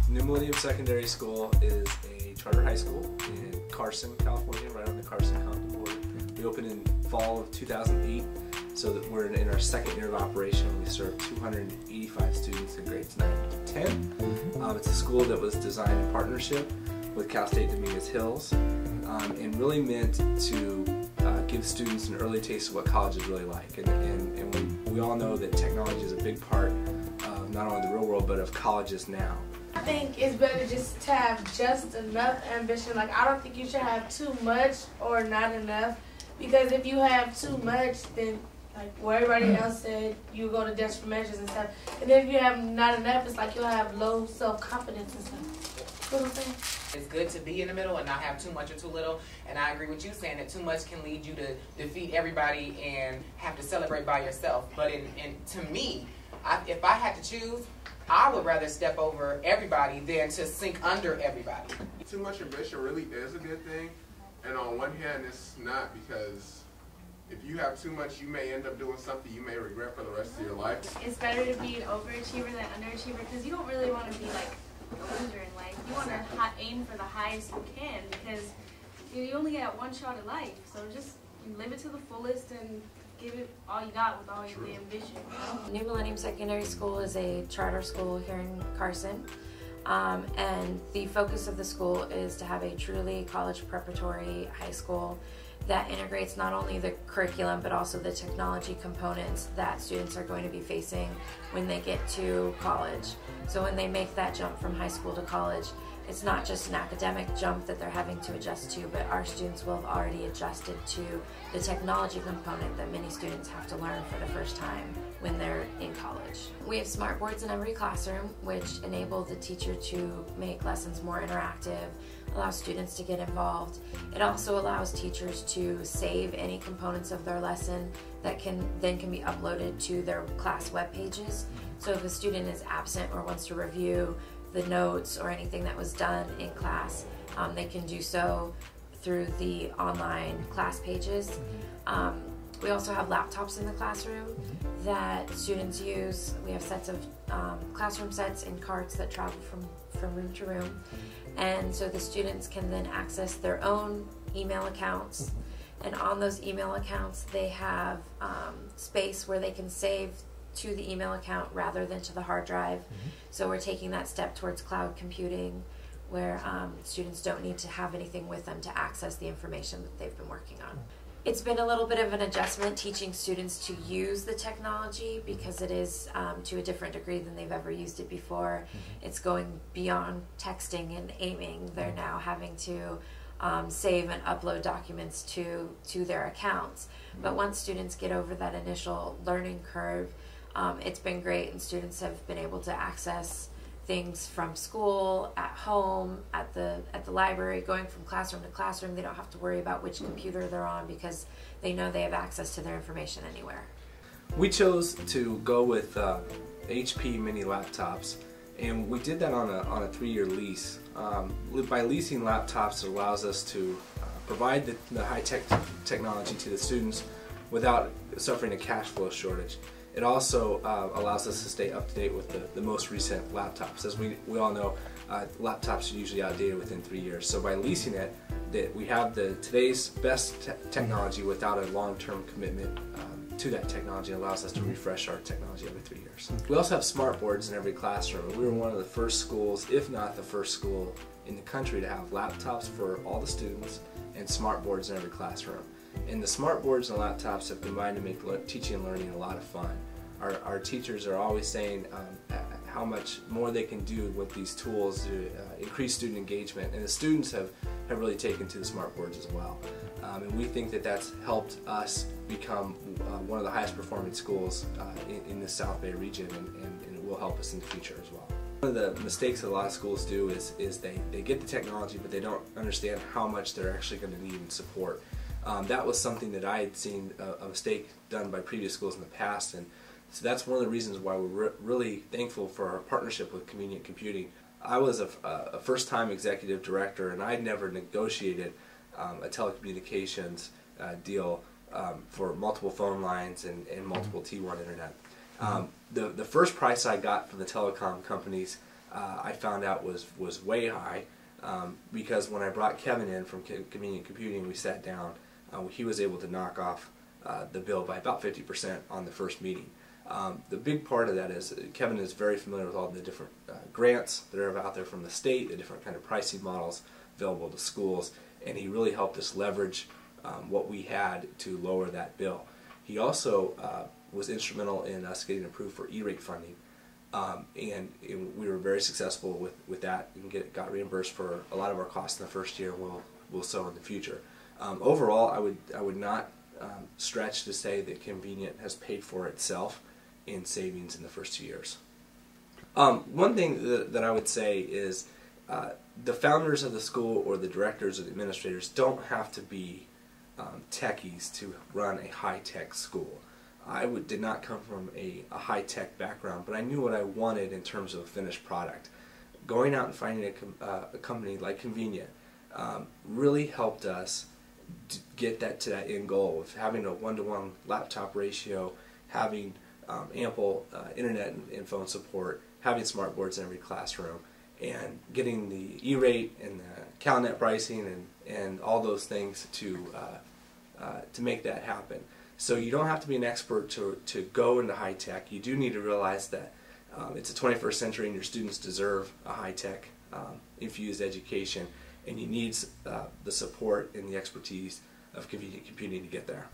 New Millennium Secondary School is a charter high school in Carson, California, right on the Carson-Compton border. We opened in fall of 2008, so that we're in our second year of operation. We serve 285 students in grades 9 to 10. It's a school that was designed in partnership with Cal State Dominguez Hills and really meant to give students an early taste of what college is really like. And we all know that technology is a big part of not only the real world, but of colleges now. I think it's better just to have just enough ambition. Like, I don't think you should have too much or not enough, because if you have too much, then like what everybody else said, you go to desperate measures and stuff. And then if you have not enough, it's like you'll have low self-confidence and stuff. You know what I'm saying? It's good to be in the middle and not have too much or too little. And I agree with you saying that too much can lead you to defeat everybody and have to celebrate by yourself. But to me, if I had to choose, I would rather step over everybody than to sink under everybody. Too much ambition really is a good thing, and on one hand it's not, because if you have too much, you may end up doing something you may regret for the rest of your life. It's better to be an overachiever than underachiever, because you don't really want to be like a loser in life. You want to aim for the highest you can, because you only get one shot at life. So just live it to the fullest and give it all you got with all your ambition. New Millennium Secondary School is a charter school here in Carson, and the focus of the school is to have a truly college preparatory high school that integrates not only the curriculum but also the technology components that students are going to be facing when they get to college. So when they make that jump from high school to college, it's not just an academic jump that they're having to adjust to, but our students will have already adjusted to the technology component that many students have to learn for the first time when they're in college. We have smart boards in every classroom, which enable the teacher to make lessons more interactive, allow students to get involved. It also allows teachers to save any components of their lesson that can be uploaded to their class web pages. So if a student is absent or wants to review the notes or anything that was done in class, they can do so through the online class pages. We also have laptops in the classroom that students use. We have sets of classroom sets in carts that travel from room to room. And so the students can then access their own email accounts. And on those email accounts, they have space where they can save to the email account rather than to the hard drive. So we're taking that step towards cloud computing, where students don't need to have anything with them to access the information that they've been working on. It's been a little bit of an adjustment teaching students to use the technology, because it is to a different degree than they've ever used it before. It's going beyond texting and aiming. They're now having to save and upload documents to their accounts. But once students get over that initial learning curve, it's been great, and students have been able to access things from school, at home, at the library, going from classroom to classroom. They don't have to worry about which computer they're on, because they know they have access to their information anywhere. We chose to go with HP mini laptops, and we did that on a 3-year lease. By leasing laptops, it allows us to provide the high-tech technology to the students without suffering a cash flow shortage. It also allows us to stay up to date with the most recent laptops. As we all know, laptops are usually outdated within 3 years. So by leasing it, we have today's best technology without a long-term commitment to that technology. It allows us to refresh our technology every 3 years. We also have smart boards in every classroom. We were one of the first schools, if not the first school in the country, to have laptops for all the students and smart boards in every classroom. And the smart boards and laptops have combined to make teaching and learning a lot of fun. Our teachers are always saying how much more they can do with these tools to increase student engagement, and the students have really taken to the smart boards as well. And we think that that's helped us become one of the highest performing schools in the South Bay region, and it will help us in the future as well. One of the mistakes that a lot of schools do is they get the technology, but they don't understand how much they're actually going to need in support. That was something that I had seen a mistake done by previous schools in the past, and so that's one of the reasons why we're really thankful for our partnership with Convenient Computing. I was a first-time executive director, and I'd never negotiated a telecommunications deal for multiple phone lines and multiple T1 internet. The first price I got from the telecom companies I found out was way high, because when I brought Kevin in from Convenient Computing, we sat down. He was able to knock off the bill by about 50% on the first meeting. The big part of that is Kevin is very familiar with all the different grants that are out there from the state, the different kind of pricing models available to schools, and he really helped us leverage what we had to lower that bill. He also was instrumental in us getting approved for E-rate funding, and we were very successful with that and got reimbursed for a lot of our costs in the first year, and we'll so in the future. Overall, I would not stretch to say that Convenient has paid for itself in savings in the first 2 years. One thing that I would say is the founders of the school or the directors or the administrators don't have to be techies to run a high-tech school. I did not come from a high-tech background, but I knew what I wanted in terms of a finished product. Going out and finding a company like Convenient really helped us get to that end goal of having a 1-to-1 laptop ratio, having ample internet and phone support, having smart boards in every classroom, and getting the E-rate and the CalNet pricing and all those things to make that happen. So you don't have to be an expert to go into high tech. You do need to realize that it's the 21st century and your students deserve a high tech infused education, and you need the support and the expertise of Convenient Computing to get there.